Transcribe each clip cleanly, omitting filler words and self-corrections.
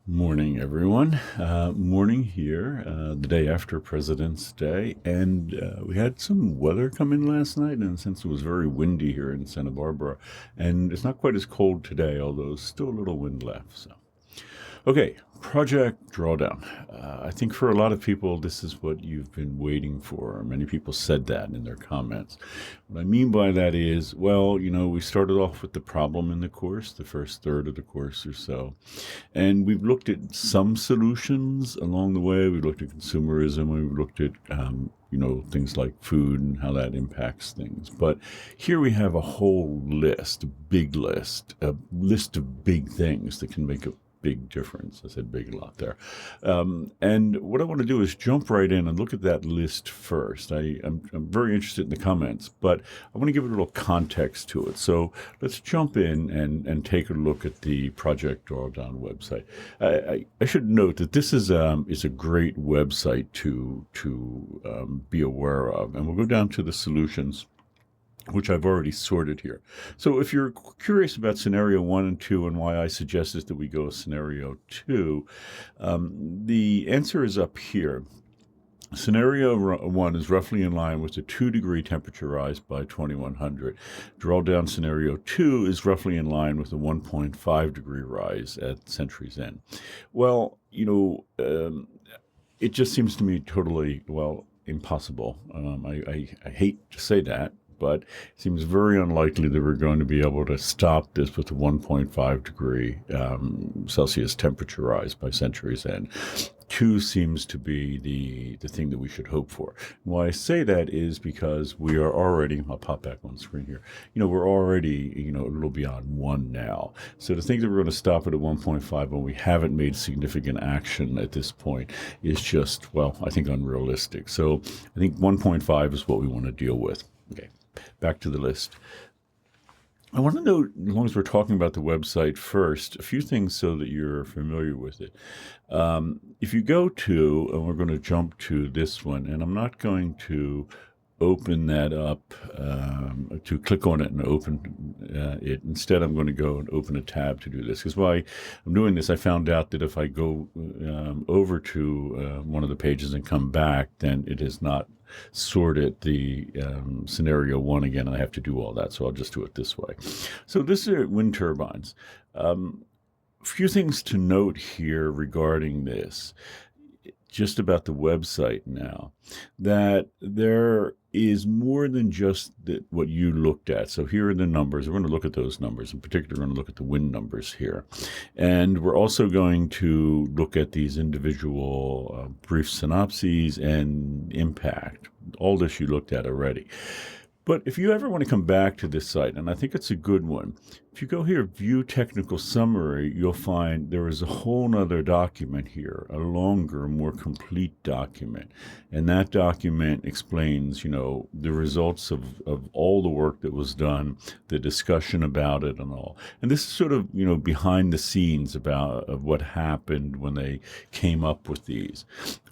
Morning, everyone. Morning here, the day after President's Day, and we had some weather come in last night, and since it was very windy here in Santa Barbara, and it's not quite as cold today, although still a little wind left. So, okay, Project Drawdown. I think for a lot of people, this is what you've been waiting for. Many people said that in their comments. What I mean by that is, well, we started off with the problem in the course, the first third of the course or so, and we've looked at some solutions along the way. We looked at consumerism. We've looked at things like food and how that impacts things. But here we have a whole list, a list of big things that can make a big difference. I said big a lot there. And what I want to do is jump right in and look at that list first. I'm very interested in the comments, but I want to give it a little context to it. So let's jump in and take a look at the Project Drawdown website. I should note that this is a great website to be aware of. And we'll go down to the solutions, which I've already sorted here. So if you're curious about scenario 1 and 2 and why I suggested that we go with scenario 2, the answer is up here. Scenario 1 is roughly in line with a 2-degree temperature rise by 2100. Drawdown scenario 2 is roughly in line with a 1.5-degree rise at century's end. Well, it just seems to me totally, impossible. I hate to say that, but it seems very unlikely that we're going to be able to stop this with a 1.5 degree Celsius temperature rise by century's end. 2 seems to be the thing that we should hope for. And why I say that is because we are already, I'll pop back on screen here, we're already, a little beyond 1 now. So to think that we're going to stop it at 1.5 when we haven't made significant action at this point is just, I think unrealistic. So I think 1.5 is what we want to deal with. Okay. Back to the list. I want to note, as long as we're talking about the website first, a few things so that you're familiar with it. If you go to, and we're going to jump to this one, and I'm not going to open that up, to click on it and open it. Instead, I'm going to go and open a tab to do this. Because while I'm doing this, I found out that if I go over to one of the pages and come back, then it is not sorted the scenario 1 again, and I have to do all that, so I'll just do it this way. So this is wind turbines. A few things to note here regarding this, just about the website now, that there is more than just what you looked at. So here are the numbers. We're going to look at those numbers. In particular, we're going to look at the wind numbers here. And we're also going to look at these individual brief synopses and impact. All this you looked at already. But if you ever want to come back to this site, and I think it's a good one, if you go here, View Technical Summary, you'll find there is a whole nother document here, a longer, more complete document. And that document explains, the results of all the work that was done, the discussion about it and all. And this is sort of, behind the scenes of what happened when they came up with these.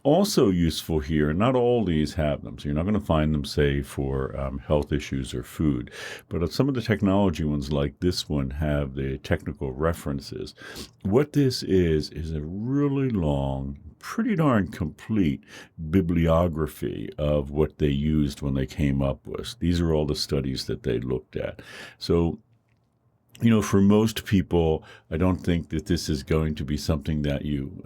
Also useful here, not all these have them, so you're not going to find them, say, for health issues or food. But some of the technology ones, like this one, have the technical references. What this is a really long, pretty darn complete bibliography of what they used when they came up with. These are all the studies that they looked at. So, for most people, I don't think that this is going to be something that you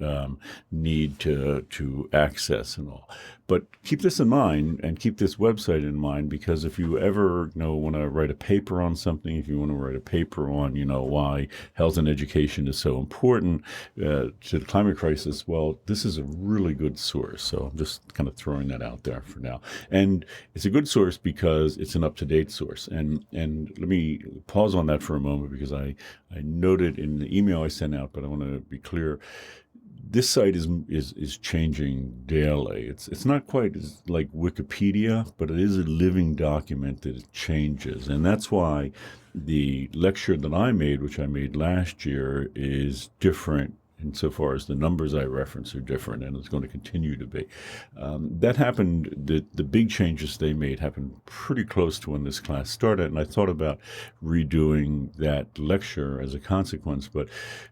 need to access and all. But keep this in mind and keep this website in mind, because if you ever want to write a paper on something, if you want to write a paper on why health and education is so important to the climate crisis, well, this is a really good source. So I'm just kind of throwing that out there for now. And it's a good source because it's an up-to-date source. And let me pause on that for a moment, because I noted in the email I sent out, but I want to be clear. This site is changing daily. It's not quite like Wikipedia, but it is a living document that changes. And that's why the lecture that I made, which I made last year, is different insofar as the numbers I reference are different, and it's going to continue to be. That happened, the big changes they made happened pretty close to when this class started, and I thought about redoing that lecture as a consequence, but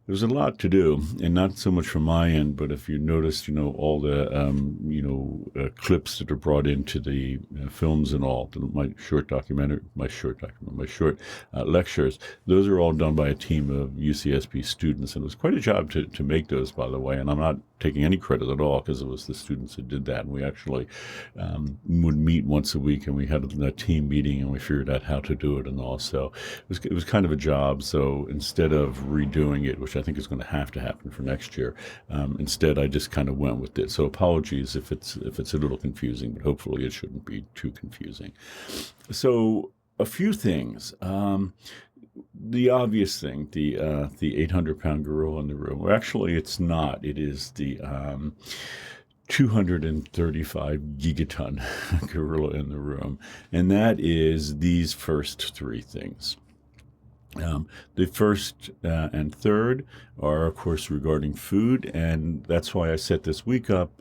there was a lot to do, and not so much from my end, but if you noticed, all the, clips that are brought into the films and all, my short lectures, those are all done by a team of UCSB students, and it was quite a job to make those, by the way, and I'm not taking any credit at all, because it was the students who did that, and we actually would meet once a week, and we had a team meeting, and we figured out how to do it and all, so it was kind of a job. So instead of redoing it, which I think is going to happen for next year, instead I just kind of went with it. So apologies if it's a little confusing, but hopefully it shouldn't be too confusing. So a few things. The obvious thing, the 800-pound gorilla in the room. Well, actually, it's not. It is the 235 gigaton gorilla in the room, and that is these first three things. The first and third are, of course, regarding food, and that's why I set this week up,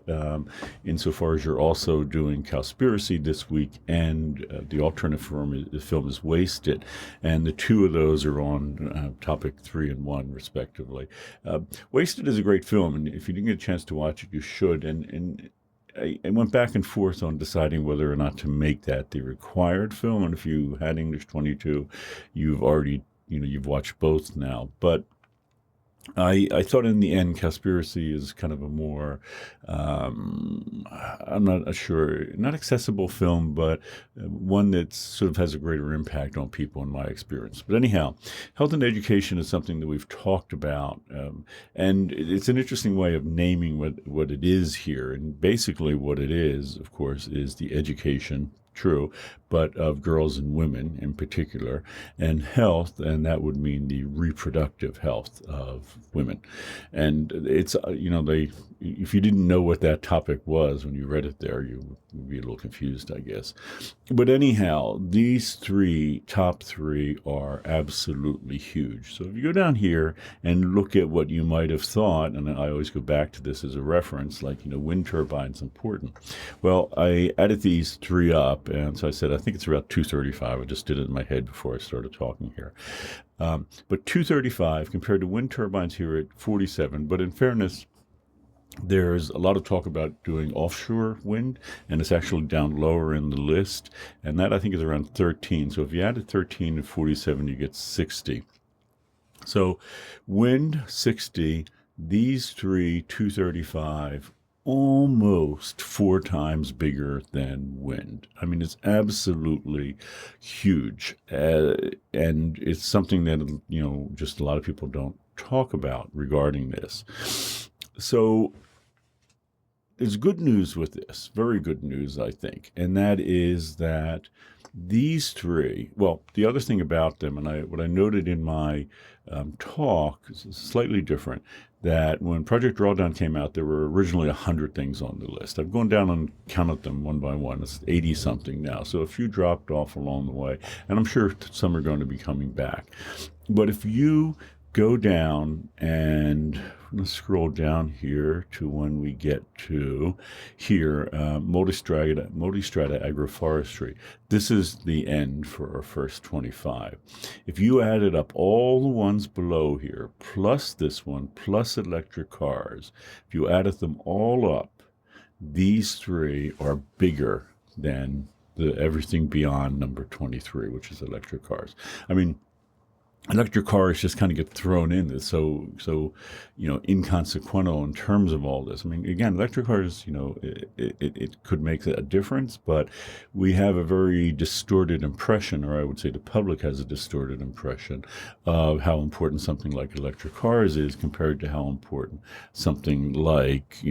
insofar as you're also doing Cowspiracy this week, and the alternative film is Wasted, and the two of those are on topic 3 and 1, respectively. Wasted is a great film, and if you didn't get a chance to watch it, you should, and I went back and forth on deciding whether or not to make that the required film, and if you had English 22, you've already you've watched both now, but I thought in the end Cowspiracy is kind of a more, I'm not sure, not accessible film, but one that sort of has a greater impact on people in my experience. But anyhow, health and education is something that we've talked about, and it's an interesting way of naming what it is here. And basically what it is, of course, is the education, true, but of girls and women in particular, and health, and that would mean the reproductive health of women. And it's, if you didn't know what that topic was when you read it there, you would be a little confused, I guess. But anyhow, these top three are absolutely huge. So if you go down here and look at what you might have thought, and I always go back to this as a reference, like, wind turbines important. Well, I added these three up, and so I said, I think it's about 235. I just did it in my head before I started talking here. But 235 compared to wind turbines here at 47. But in fairness, there's a lot of talk about doing offshore wind, and it's actually down lower in the list. And that, I think, is around 13. So if you added 13 to 47, you get 60. So wind, 60. These three, 235, almost 4 times bigger than wind. I mean, it's absolutely huge. And it's something that, just a lot of people don't talk about regarding this. So there's good news with this, very good news, I think, and that is that these three, well, the other thing about them, and what I noted in my talk is slightly different, that when Project Drawdown came out, there were originally 100 things on the list. I've gone down and counted them one by one. It's 80-something now, so a few dropped off along the way, and I'm sure some are going to be coming back. But if you go down, and let's scroll down here to when we get to here, multistrata agroforestry. This is the end for our first 25. If you added up all the ones below here, plus this one, plus electric cars, if you added them all up, these three are bigger than everything beyond number 23, which is electric cars. I mean, electric cars just kind of get thrown in this, so inconsequential in terms of all this. I mean, again, electric cars, it could make a difference, but we have a very distorted impression, or I would say the public has a distorted impression of how important something like electric cars is compared to how important something like,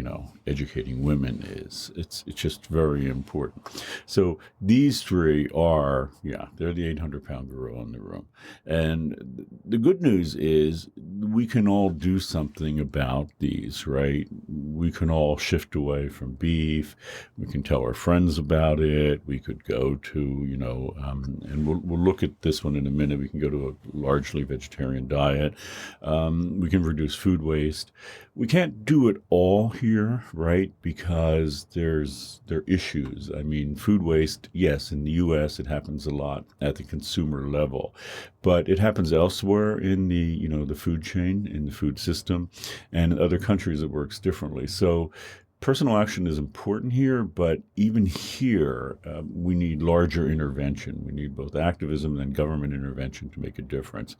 educating women is. It's just very important. So these three are, they're the 800-pound gorilla in the room. And the good news is we can all do something about these, right? We can all shift away from beef. We can tell our friends about it. We could go to, and we'll look at this one in a minute. We can go to a largely vegetarian diet. We can reduce food waste. We can't do it all here, right? Because there are issues. I mean, food waste, yes, in the U.S. it happens a lot at the consumer level, but it happens elsewhere in the food chain, in the food system, and in other countries it works differently. So personal action is important here, but even here, we need larger intervention. We need both activism and government intervention to make a difference.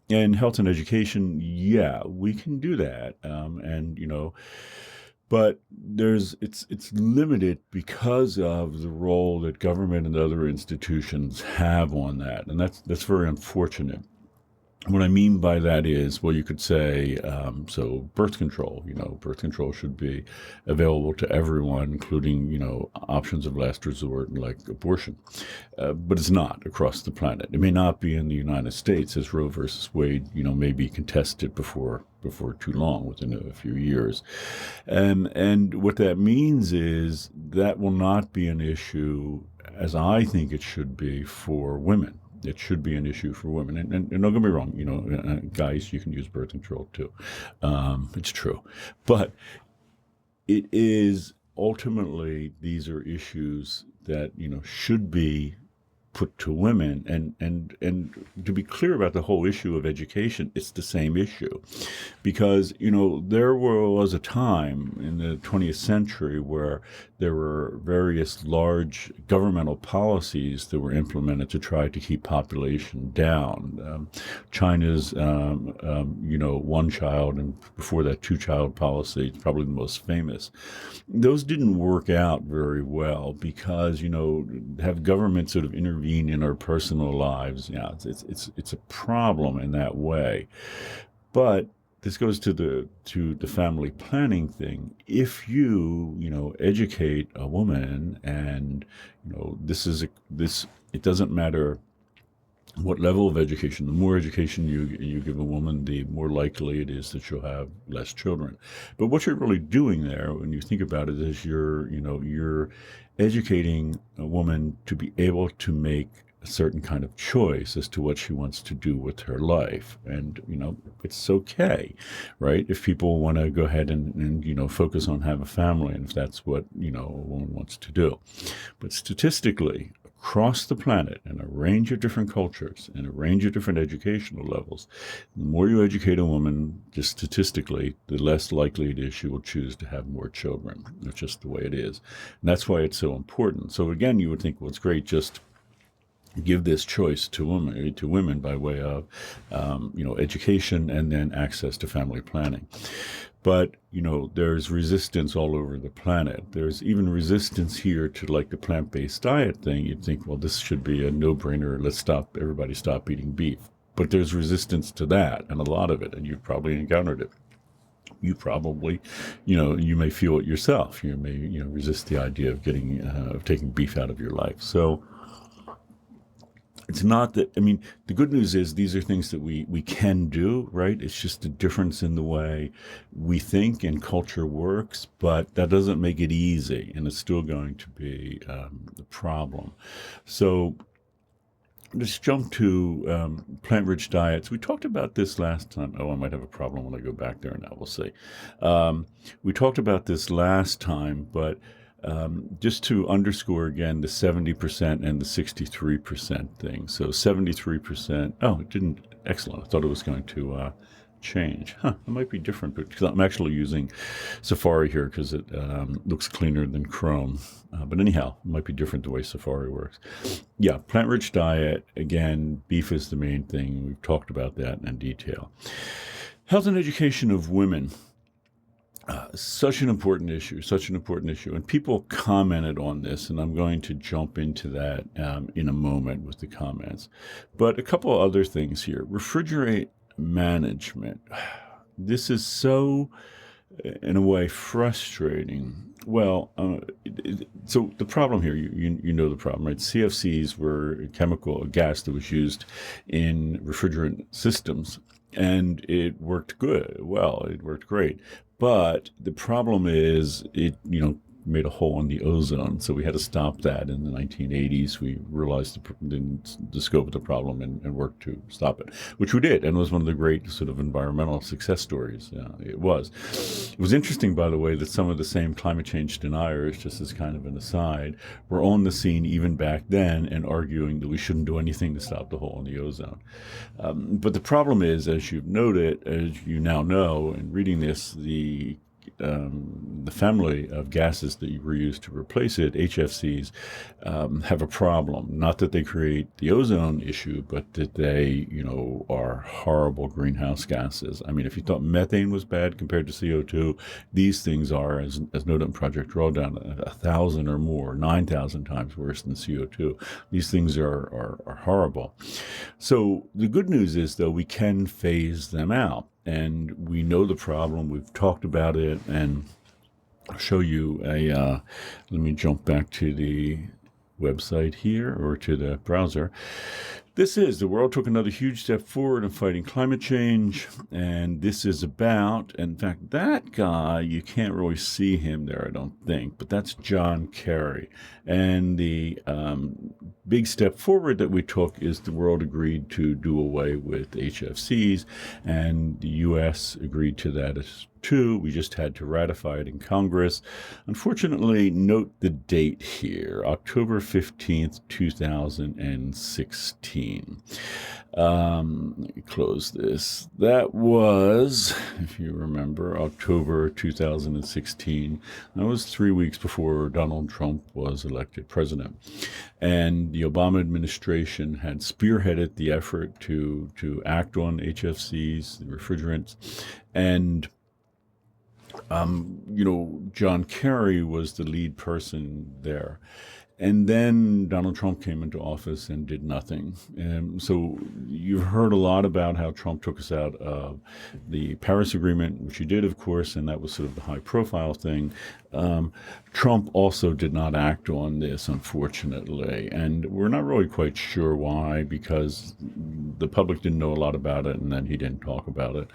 And health and education, yeah, we can do that. But it's limited because of the role that government and other institutions have on that, and that's very unfortunate. What I mean by that is, well, you could say, so birth control, birth control should be available to everyone, including, options of last resort like abortion. But it's not across the planet. It may not be in the United States, as Roe versus Wade, may be contested before too long, within a few years. And what that means is that will not be an issue, as I think it should be, for women. It should be an issue for women. And don't get me wrong, guys, you can use birth control too. It's true. But it is ultimately, these are issues that, should be put to women. And to be clear about the whole issue of education, it's the same issue. Because, there was a time in the 20th century where there were various large governmental policies that were implemented to try to keep population down. China's, one child, and before that, two-child policy, probably the most famous. Those didn't work out very well because, have government sort of intervene in our personal lives. Yeah, it's a problem in that way. But this goes to the family planning thing. If you educate a woman, and it doesn't matter what level of education. The more education you give a woman, the more likely it is that she'll have less children. But what you're really doing there, when you think about it, is you're educating a woman to be able to make a certain kind of choice as to what she wants to do with her life. And, it's okay, right? If people want to go ahead and focus on have a family, and if that's what, a woman wants to do. But statistically, across the planet, in a range of different cultures, in a range of different educational levels, the more you educate a woman, just statistically, the less likely it is she will choose to have more children. That's just the way it is. And that's why it's so important. So again, you would think, well, it's great, just give this choice to women by way of, education and then access to family planning. But, there's resistance all over the planet. There's even resistance here to like the plant-based diet thing. You'd think, well, this should be a no-brainer. Everybody stop eating beef. But there's resistance to that, and a lot of it, and you've probably encountered it. You probably, you may feel it yourself. You may, resist the idea of taking beef out of your life. So it's not that, the good news is these are things that we can do, right? It's just a difference in the way we think and culture works, but that doesn't make it easy, and it's still going to be the problem. So let's jump to plant-rich diets. We talked about this last time. Oh, I might have a problem when I go back there now. We'll see. We talked about this last time, but just to underscore again the 70% and the 63% thing. So 73%. Oh, it didn't. Excellent. I thought it was going to change. It might be different because I'm actually using Safari here because it looks cleaner than Chrome. But anyhow, it might be different the way Safari works. Yeah, plant-rich diet. Again, beef is the main thing. We've talked about that in detail. Health and education of women. Such an important issue. And people commented on this, and I'm going to jump into that in a moment with the comments. But a couple other things here. Refrigerate management. This is so, in a way, frustrating. Well, So the problem here, you know the problem, right? CFCs were a gas that was used in refrigerant systems, and it worked good. Well, it worked great, but the problem is it made a hole in the ozone, so we had to stop that in the 1980s. We realized the scope of the problem and worked to stop it, which we did, and it was one of the great sort of environmental success stories. It was interesting, by the way, that some of the same climate change deniers, just as kind of an aside, were on the scene even back then and arguing that we shouldn't do anything to stop the hole in the ozone. But the problem is, as you've noted, as you now know in reading this, the family of gases that were used to replace it, HFCs, have a problem. Not that they create the ozone issue, but that they, are horrible greenhouse gases. I mean, if you thought methane was bad compared to CO2, these things are, as noted in Project Drawdown, 1,000 or more, 9,000 times worse than CO2. These things are horrible. So the good news is, though, we can phase them out. And we know the problem. We've talked about it, and I'll show you let me jump back to the website here, or to the browser. The world took another huge step forward in fighting climate change, and this is about, in fact, that guy, you can't really see him there, I don't think, but that's John Kerry. And the big step forward that we took is the world agreed to do away with HFCs, and the U.S. agreed to that as too. We just had to ratify it in Congress. Unfortunately, note the date here, October 15th, 2016. Let me close this. That was, if you remember, October 2016. That was 3 weeks before Donald Trump was elected president. And the Obama administration had spearheaded the effort to act on HFCs, the refrigerants, and John Kerry was the lead person there. And then Donald Trump came into office and did nothing. So you've heard a lot about how Trump took us out of the Paris Agreement, which he did, of course, and that was sort of the high-profile thing. Trump also did not act on this, unfortunately, and we're not really quite sure why, because the public didn't know a lot about it, and then he didn't talk about it.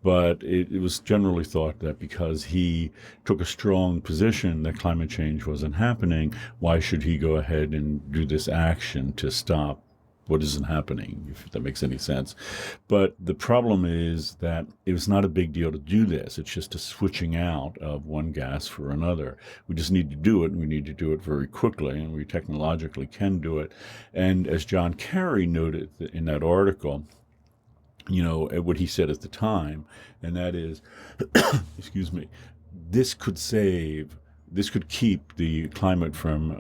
But it was generally thought that because he took a strong position that climate change wasn't happening, why should he go ahead and do this action to stop what isn't happening, if that makes any sense. But the problem is that it was not a big deal to do this. It's just a switching out of one gas for another. We just need to do it, and we need to do it very quickly, and we technologically can do it. And as John Kerry noted in that article, what he said at the time, and that is, excuse me, this could keep the climate from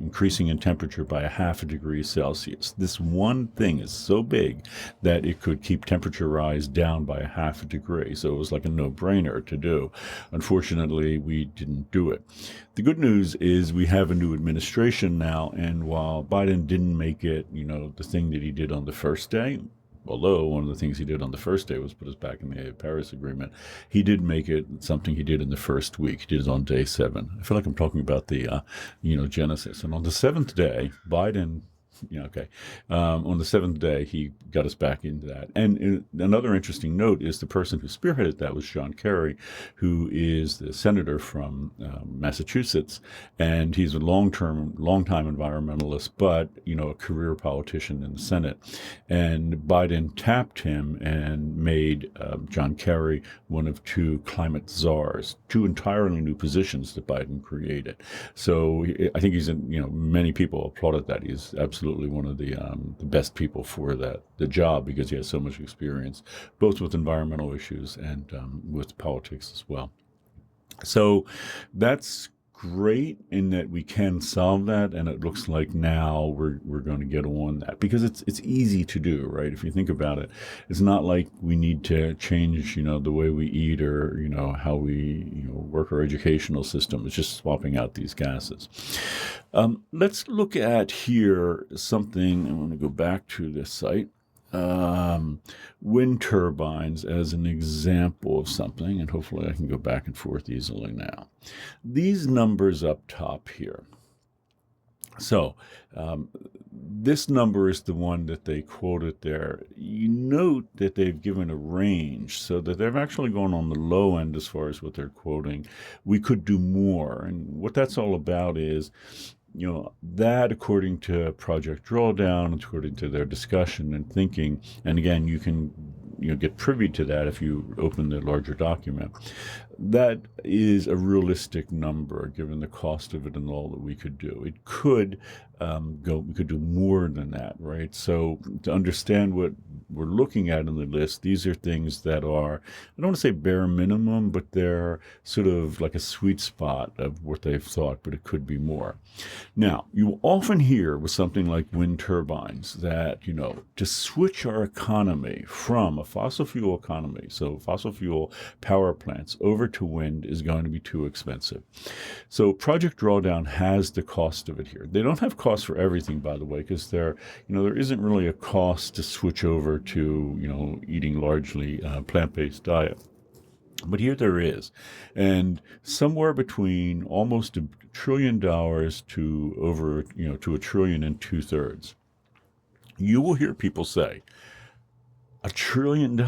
increasing in temperature by 0.5 degree Celsius. This one thing is so big that it could keep temperature rise down by 0.5 degree. So it was like a no-brainer to do. Unfortunately, we didn't do it. The good news is we have a new administration now, and while Biden didn't make it, the thing that he did on the first day, although one of the things he did on the first day was put us back in the Paris Agreement, he did make it something he did in the first week. He did it on day 7. I feel like I'm talking about the, Genesis. And on the 7th day, Biden... on the 7th day, he got us back into that. And another interesting note is the person who spearheaded that was John Kerry, who is the senator from Massachusetts, and he's a long-time environmentalist, but a career politician in the Senate. And Biden tapped him and made John Kerry one of 2 climate czars, 2 entirely new positions that Biden created. So I think many people applauded that. He's absolutely one of the best people for the job, because he has so much experience, both with environmental issues and with politics as well. So that's great in that we can solve that, and it looks like now we're going to get on that, because it's easy to do, right? If you think about it, it's not like we need to change the way we eat, or how we work our educational system. It's just swapping out these gases. Let's look at here something. I want to go back to this site. Wind turbines as an example of something, and hopefully I can go back and forth easily now. These numbers up top here, So this number is the one that they quoted there. You note that they've given a range, so that they've actually gone on the low end as far as what they're quoting. We could do more. And what that's all about is, that according to Project Drawdown, according to their discussion and thinking, and again, you can get privy to that if you open the larger document. That is a realistic number given the cost of it and all that we could do. It could we could do more than that, right? So to understand what we're looking at in the list, these are things that are, I don't want to say bare minimum, but they're sort of like a sweet spot of what they've thought, but it could be more. Now, you often hear with something like wind turbines that, to switch our economy from a fossil fuel economy, so fossil fuel power plants, over to wind is going to be too expensive. So Project Drawdown has the cost of it here. They don't have costs for everything, by the way, because there isn't really a cost to switch over to, eating largely plant-based diet. But here there is. And somewhere between almost $1 trillion to over, to $1.2 trillion. You will hear people say, $1 trillion,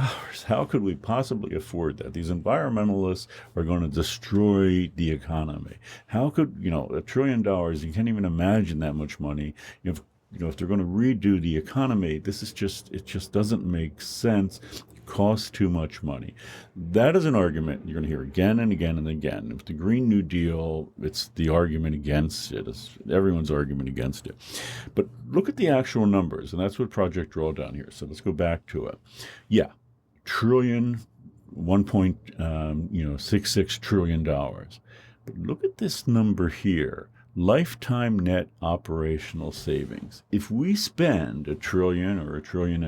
how could we possibly afford that? These environmentalists are going to destroy the economy. How could, $1 trillion, you can't even imagine that much money. If they're going to redo the economy, it just doesn't make sense. Costs too much money. That is an argument you're going to hear again and again and again. With the Green New Deal, it's the argument against it. It's everyone's argument against it. But look at the actual numbers, and that's what Project Drawdown here. So let's go back to it. Yeah, trillion, 1.66 trillion dollars. But look at this number here. Lifetime net operational savings. If we spend $1 trillion or $1.5 trillion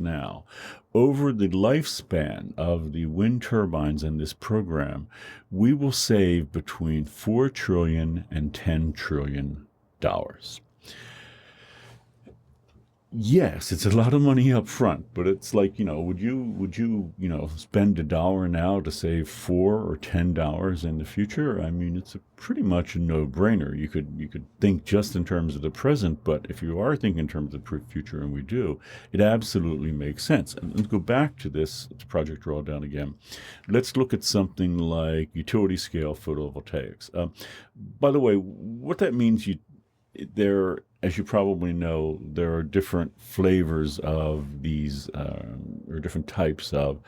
now, over the lifespan of the wind turbines in this program, we will save between $4 trillion and $10 trillion. Yes, it's a lot of money up front, but it's like, would you spend $1 now to save $4 or $10 in the future? I mean, it's pretty much a no-brainer. You could think just in terms of the present, but if you are thinking in terms of the future, and we do, it absolutely makes sense. And let's go back to this Project Drawdown again. Let's look at something like utility scale photovoltaics. By the way, what that means, as you probably know, there are different flavors of these, or different types of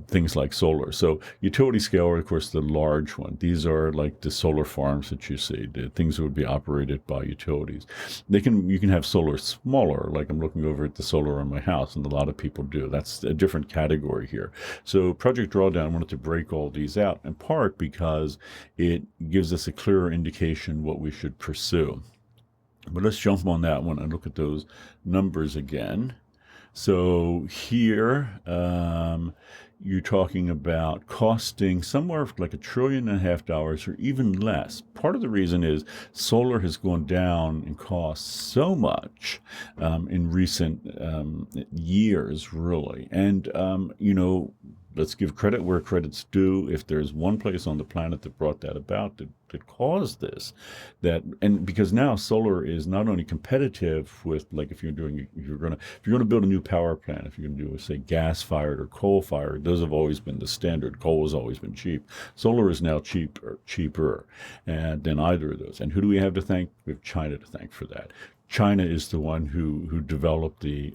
things like solar. So utility scale are, of course, the large one. These are like the solar farms that you see, the things that would be operated by utilities. You can have solar smaller, like I'm looking over at the solar on my house, and a lot of people do. That's a different category here. So Project Drawdown wanted to break all these out, in part because it gives us a clearer indication what we should pursue. But let's jump on that one and look at those numbers again. So here, you're talking about costing somewhere like $1.5 trillion or even less. Part of the reason is solar has gone down in cost so much in recent years, really. And, let's give credit where credit's due. If there's one place on the planet that brought that about, that caused this, and because now solar is not only competitive with, like, if you're going to build a new power plant, if you're going to do, say, gas-fired or coal-fired, those have always been the standard. Coal has always been cheap. Solar is now cheaper than either of those. And who do we have to thank? We have China to thank for that. China is the one who developed the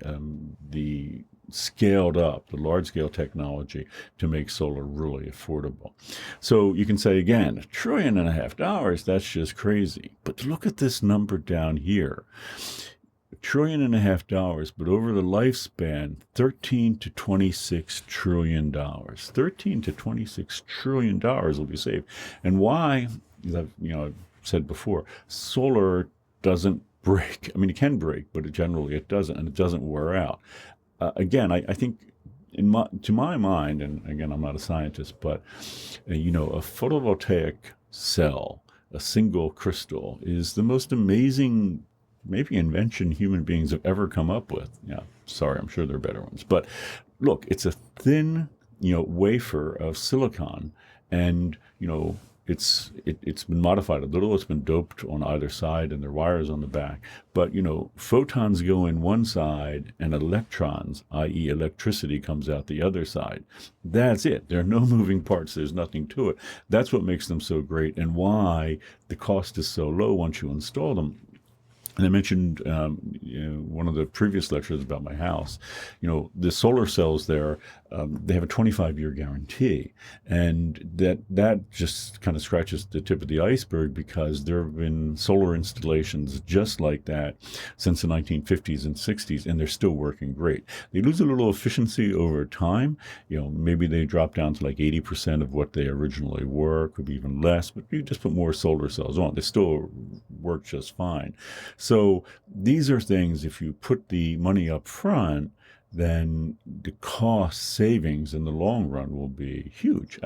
scaled up, the large-scale technology to make solar really affordable. So you can say, again, $1.5 trillion, that's just crazy. But look at this number down here. $1.5 trillion, but over the lifespan, $13 to $26 trillion. $13 to $26 trillion will be saved. And why? As I've said before, solar doesn't break. I mean, it can break, but generally it doesn't, and it doesn't wear out. Again, I think, to my mind, and again, I'm not a scientist, but a photovoltaic cell, a single crystal, is the most amazing, maybe, invention human beings have ever come up with. Yeah, sorry, I'm sure there are better ones, but look, it's a thin, wafer of silicon, and it's been modified a little. It's been doped on either side, and there are wires on the back. But photons go in one side, and electrons, i.e., electricity, comes out the other side. That's it. There are no moving parts. There's nothing to it. That's what makes them so great, and why the cost is so low once you install them. And I mentioned one of the previous lectures about my house. The solar cells there, they have a 25-year guarantee, and that just kind of scratches the tip of the iceberg, because there have been solar installations just like that since the 1950s and 60s, and they're still working great. They lose a little efficiency over time. Maybe they drop down to like 80% of what they originally were, could be even less. But you just put more solar cells on, they still work just fine. So these are things, if you put the money up front, then the cost savings in the long run will be huge.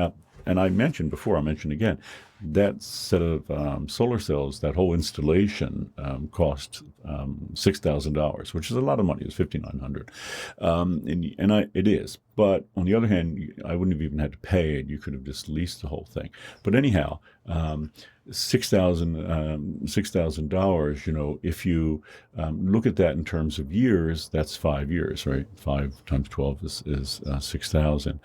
And I mentioned before, I'll mention again, that set of solar cells, that whole installation cost $6,000, which is a lot of money. It was $5,900, it is. But on the other hand, I wouldn't have even had to pay it. You could have just leased the whole thing. But anyhow, $6,000. If you look at that in terms of years, that's 5 years, right? 5 times 12 is 6,000.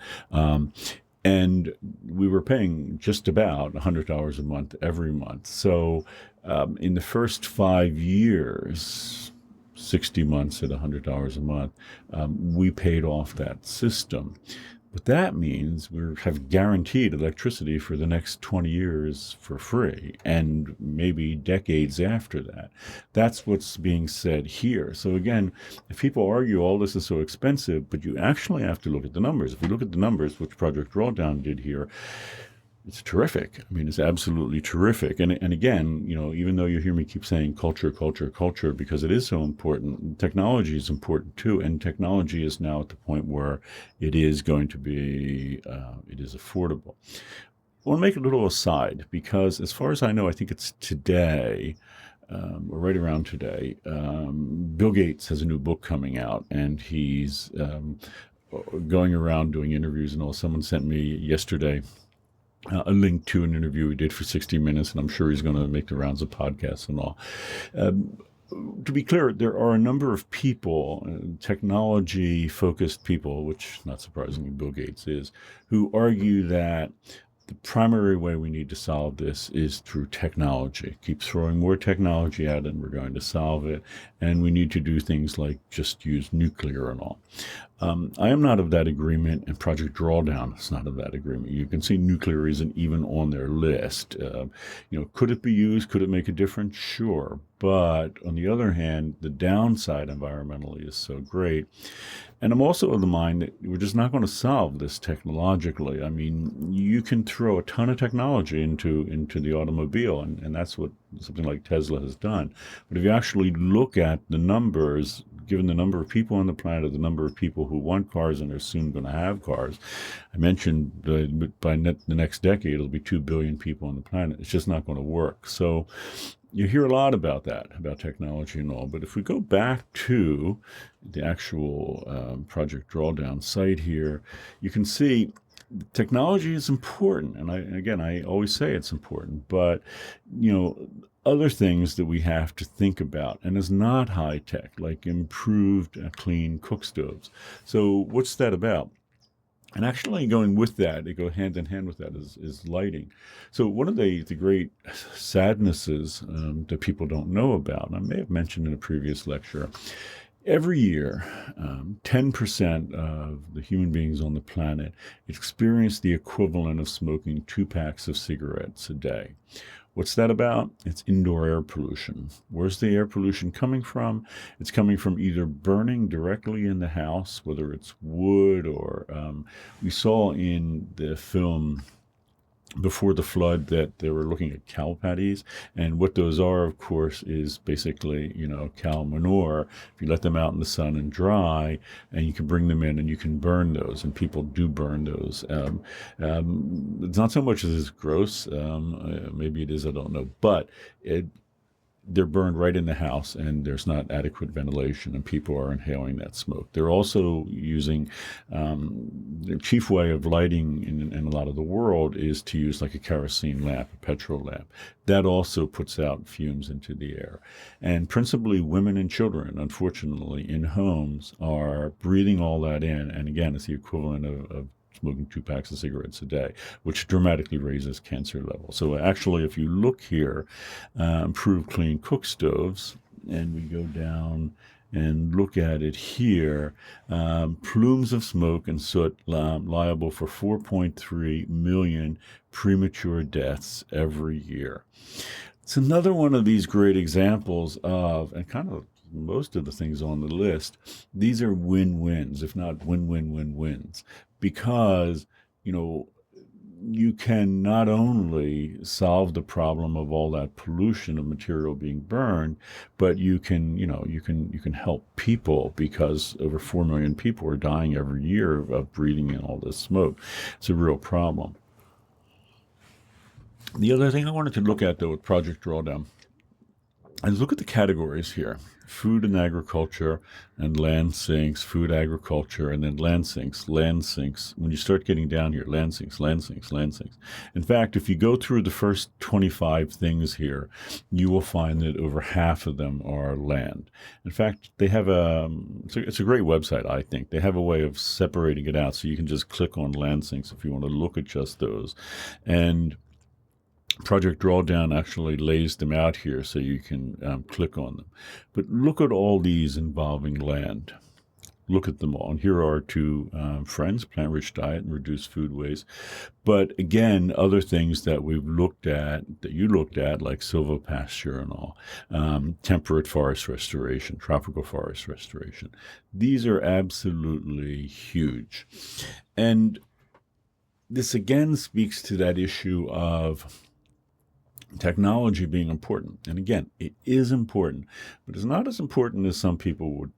And we were paying just about $100 a month every month. So in the first 5 years, 60 months at $100 a month, we paid off that system. But that means we have guaranteed electricity for the next 20 years for free, and maybe decades after that. That's what's being said here. So again, if people argue all this is so expensive, but you actually have to look at the numbers. If you look at the numbers, which Project Drawdown did here, it's terrific. I mean, it's absolutely terrific. And again, even though you hear me keep saying culture, culture, culture, because it is so important, technology is important too. And technology is now at the point where it is going to be, it is affordable. I want to make a little aside, because as far as I know, I think it's today, or right around today, Bill Gates has a new book coming out, and he's going around doing interviews and all. Someone sent me yesterday a link to an interview he did for 60 Minutes, and I'm sure he's going to make the rounds of podcasts and all. To be clear, there are a number of people, technology-focused people, which, not surprisingly, Bill Gates is, who argue that the primary way we need to solve this is through technology. Keep throwing more technology at it, and we're going to solve it. And we need to do things like just use nuclear and all. I am not of that agreement, and Project Drawdown is not of that agreement. You can see nuclear isn't even on their list. Could it be used? Could it make a difference? Sure. But on the other hand, the downside environmentally is so great. And I'm also of the mind that we're just not going to solve this technologically. I mean, you can throw a ton of technology into the automobile, and that's what something like Tesla has done. But if you actually look at the numbers, given the number of people on the planet, the number of people who want cars and are soon going to have cars, I mentioned by the next decade, it'll be 2 billion people on the planet. It's just not going to work. So you hear a lot about that, about technology and all. But if we go back to the actual Project Drawdown site here, you can see technology is important. And I always say it's important. But, other things that we have to think about, and is not high tech, like improved clean cook stoves. So what's that about? And actually going with that, they go hand in hand with that, is lighting. So one of the great sadnesses that people don't know about, and I may have mentioned in a previous lecture, every year, 10% of the human beings on the planet experience the equivalent of smoking 2 packs of cigarettes a day. What's that about? It's indoor air pollution. Where's the air pollution coming from? It's coming from either burning directly in the house, whether it's wood or we saw in the film Before the Flood that they were looking at cow patties, and what those are, of course, is basically cow manure. If you let them out in the sun and dry, and you can bring them in and you can burn those, and people do burn those. It's not so much as it's gross. Maybe it is, I don't know, but they're burned right in the house, and there's not adequate ventilation, and people are inhaling that smoke. They're also using the chief way of lighting in a lot of the world is to use like a kerosene lamp, a petrol lamp. That also puts out fumes into the air. And principally women and children, unfortunately, in homes are breathing all that in. And again, it's the equivalent of smoking 2 packs of cigarettes a day, which dramatically raises cancer levels. So actually, if you look here, improved clean cook stoves, and we go down and look at it here, plumes of smoke and soot liable for 4.3 million premature deaths every year. It's another one of these great examples of, and kind of most of the things on the list, these are win-wins, if not win-win-win-wins, because, you can not only solve the problem of all that pollution of material being burned, but you can help people, because over 4 million people are dying every year of breathing in all this smoke. It's a real problem. The other thing I wanted to look at, though, with Project Drawdown, is look at the categories here: food and agriculture, and land sinks, food, agriculture, and then land sinks. When you start getting down here, land sinks. In fact, if you go through the first 25 things here, you will find that over half of them are land. In fact, they have it's a great website, I think. They have a way of separating it out, so you can just click on land sinks if you want to look at just those. And Project Drawdown actually lays them out here so you can click on them. But look at all these involving land. Look at them all. And here are two friends: plant-rich diet and reduced food waste. But again, other things that we've looked at, that you looked at, like silvopasture and all, temperate forest restoration, tropical forest restoration. These are absolutely huge. And this again speaks to that issue of technology being important. And again, it is important, but it's not as important as some people would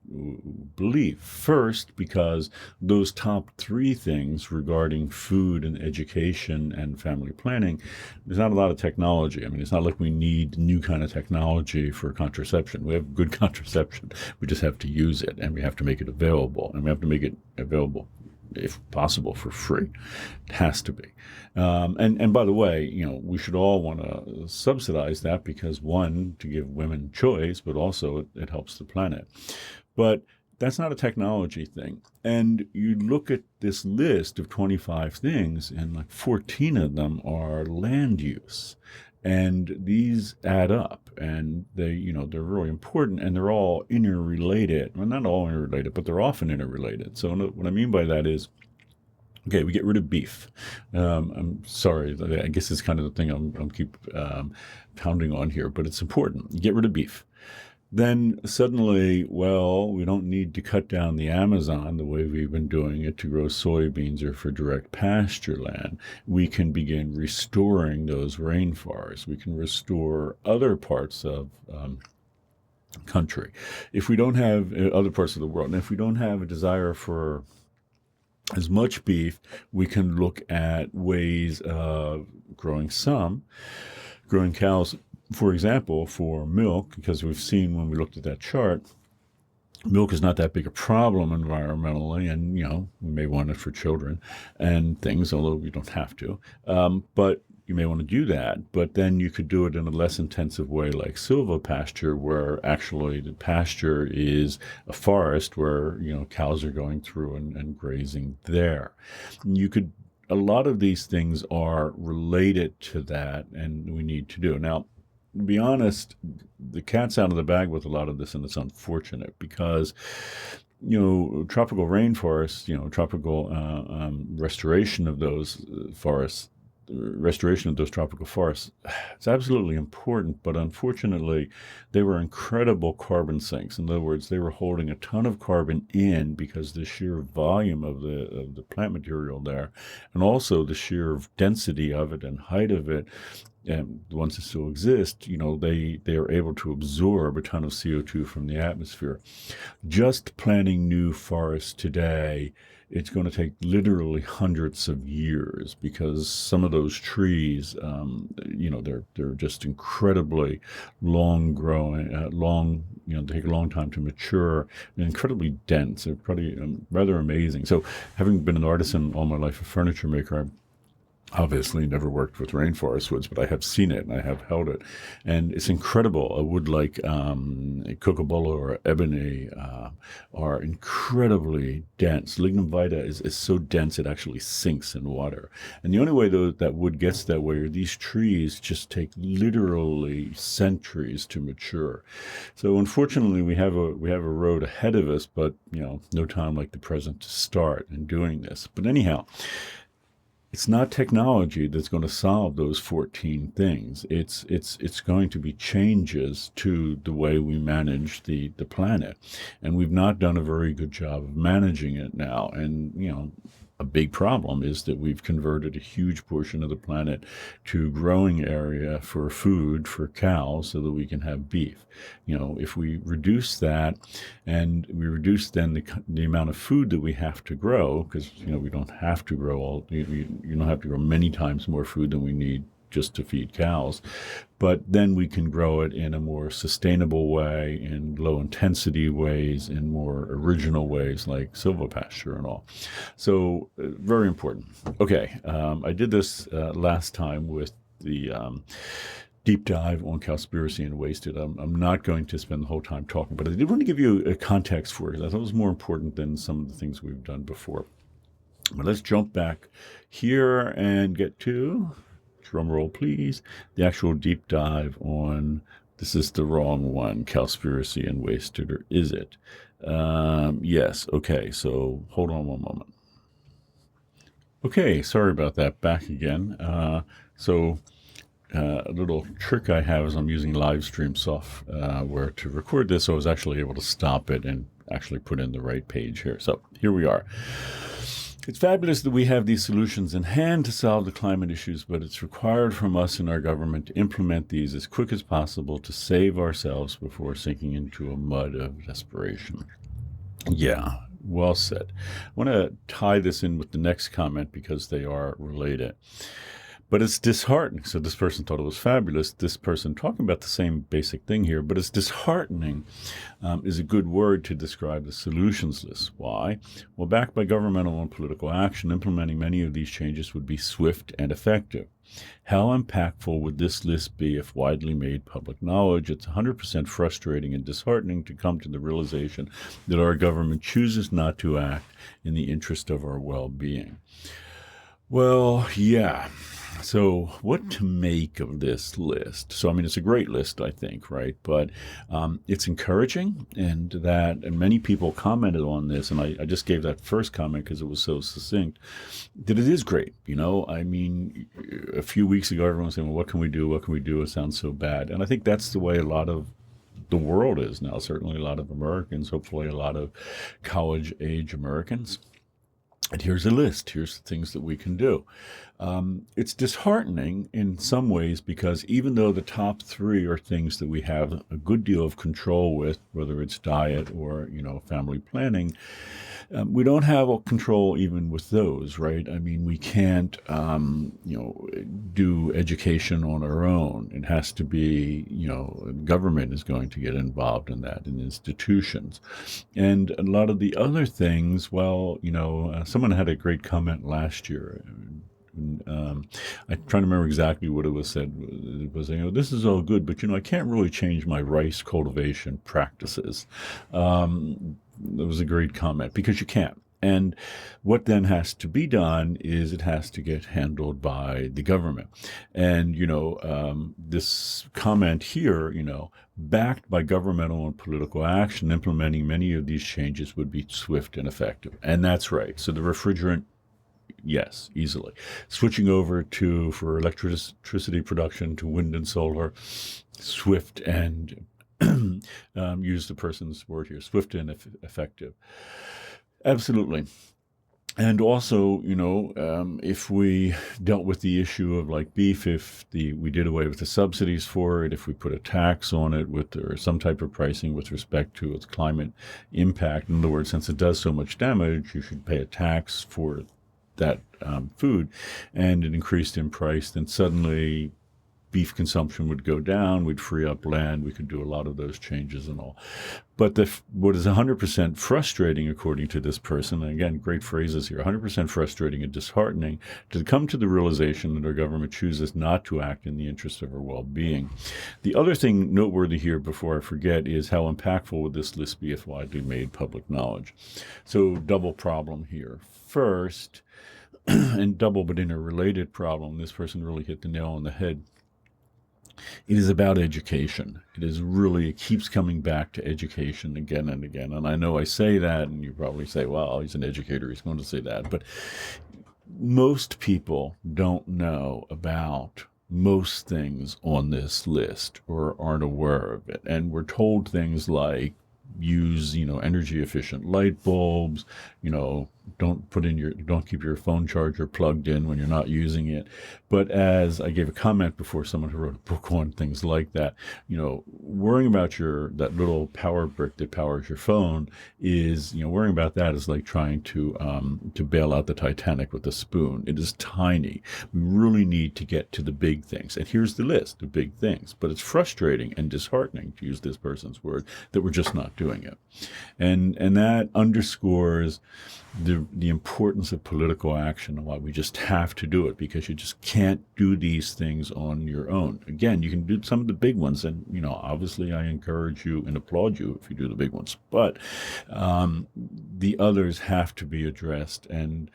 believe. First, because those top 3 things regarding food and education and family planning, there's not a lot of technology. I mean, it's not like we need new kind of technology for contraception. We have good contraception. We just have to use it, and we have to make it available, and we have to make it available, if possible, for free. It has to be. And by the way, we should all want to subsidize that, because, one, to give women choice, but also it helps the planet. But that's not a technology thing. And you look at this list of 25 things, and like 14 of them are land use. And these add up, and they're really important, and they're all interrelated. Well, not all interrelated, but they're often interrelated. So what I mean by that is, okay, we get rid of beef. I'm sorry, I guess it's kind of the thing I'm keep pounding on here, but it's important. You get rid of beef. Then suddenly, we don't need to cut down the Amazon the way we've been doing it to grow soybeans or for direct pasture land. We can begin restoring those rainforests. We can restore other parts of country. If we don't have other parts of the world, and if we don't have a desire for as much beef, we can look at ways of growing cows, for example, for milk, because we've seen when we looked at that chart, milk is not that big a problem environmentally, and, we may want it for children and things, although we don't have to. But you may want to do that, but then you could do it in a less intensive way, like silvopasture, where actually the pasture is a forest where, cows are going through and grazing there. A lot of these things are related to that, and we need to do. Now, to be honest, the cat's out of the bag with a lot of this, and it's unfortunate because, tropical rainforests, tropical restoration of those forests, restoration of those tropical forests, it's absolutely important, but unfortunately, they were incredible carbon sinks. In other words, they were holding a ton of carbon in because the sheer volume of the plant material there, and also the sheer density of it and height of it, and the ones that still exist, they are able to absorb a ton of CO2 from the atmosphere. Just planting new forests today it's going to take literally hundreds of years, because some of those trees, they're just incredibly long growing, they take a long time to mature, and incredibly dense. They're pretty rather amazing. So, having been an artisan all my life, a furniture maker, obviously never worked with rainforest woods, but I have seen it and I have held it. And it's incredible. A wood like Kookaburra or ebony are incredibly dense. Lignum vitae is so dense it actually sinks in water. And the only way that wood gets that way are these trees just take literally centuries to mature. So unfortunately we have a road ahead of us, but no time like the present to start in doing this. But anyhow, it's not technology that's going to solve those 14 things. It's going to be changes to the way we manage the planet. And we've not done a very good job of managing it now. And, a big problem is that we've converted a huge portion of the planet to growing area for food for cows so that we can have beef. If we reduce that, and we reduce then the amount of food that we have to grow, because we don't have to grow you don't have to grow many times more food than we need just to feed cows, but then we can grow it in a more sustainable way, in low intensity ways, in more original ways like silvopasture and all. So very important. Okay, I did this last time with the deep dive on Cowspiracy and Wasted. I'm not going to spend the whole time talking, but I did want to give you a context for it. I thought it was more important than some of the things we've done before. But let's jump back here and get to, drum roll please, the actual deep dive on, this is the wrong one, Cowspiracy and Wasted, or is it? Yes, okay, so hold on one moment. Okay, sorry about that, back again. A little trick I have is I'm using live stream software to record this, so I was actually able to stop it and actually put in the right page here. So here we are. It's fabulous that we have these solutions in hand to solve the climate issues, but it's required from us and our government to implement these as quick as possible to save ourselves before sinking into a mud of desperation. Yeah, well said. I want to tie this in with the next comment because they are related. But it's disheartening. So this person thought it was fabulous. This person talking about the same basic thing here, but it's disheartening is a good word to describe the solutions list. Why? Well, backed by governmental and political action, implementing many of these changes would be swift and effective. How impactful would this list be if widely made public knowledge? It's 100% frustrating and disheartening to come to the realization that our government chooses not to act in the interest of our well-being. Well, yeah. So what to make of this list? So, I mean, it's a great list, I think, right? But it's encouraging, and many people commented on this, and I just gave that first comment because it was so succinct, that it is great. I mean, a few weeks ago, everyone was saying, well, what can we do? What can we do? It sounds so bad. And I think that's the way a lot of the world is now, certainly a lot of Americans, hopefully a lot of college-age Americans. And here's a list. Here's the things that we can do. It's disheartening in some ways because even though the top three are things that we have a good deal of control with, whether it's diet or, family planning, we don't have control even with those, right? I mean, we can't, do education on our own. It has to be, government is going to get involved in that, in institutions. And a lot of the other things, well, someone had a great comment last year. I'm trying to remember exactly what it was said. It was, this is all good, but, I can't really change my rice cultivation practices. That was a great comment, because you can't. And what then has to be done is it has to get handled by the government. And, this comment here, backed by governmental and political action, implementing many of these changes would be swift and effective. And that's right. So the refrigerant, yes, easily. Switching over for electricity production to wind and solar, swift and use the person's word here, swift and effective. Absolutely. And also, if we dealt with the issue of like beef, we did away with the subsidies for it, if we put a tax on it or some type of pricing with respect to its climate impact, in other words, since it does so much damage, you should pay a tax for that food, and it increased in price, then suddenly beef consumption would go down, we'd free up land, we could do a lot of those changes and all. But what is 100% frustrating, according to this person, and again, great phrases here, 100% frustrating and disheartening, to come to the realization that our government chooses not to act in the interest of our well-being. The other thing noteworthy here, before I forget, is how impactful would this list be if widely made public knowledge? So double problem here. First, and double but interrelated problem, this person really hit the nail on the head. It is about education. It keeps coming back to education again and again. And I know I say that, and you probably say, well, he's an educator, he's going to say that. But most people don't know about most things on this list or aren't aware of it. And we're told things like use, energy efficient light bulbs, don't keep your phone charger plugged in when you're not using it. But as I gave a comment before, someone who wrote a book on things like that, worrying about that little power brick that powers your phone is, worrying about that is like trying to bail out the Titanic with a spoon. It is tiny. We really need to get to the big things. And here's the list of big things. But it's frustrating and disheartening, to use this person's word, that we're just not doing it. And that underscores the importance of political action and why we just have to do it, because you just can't do these things on your own. Again, you can do some of the big ones, and obviously I encourage you and applaud you if you do the big ones, but the others have to be addressed. And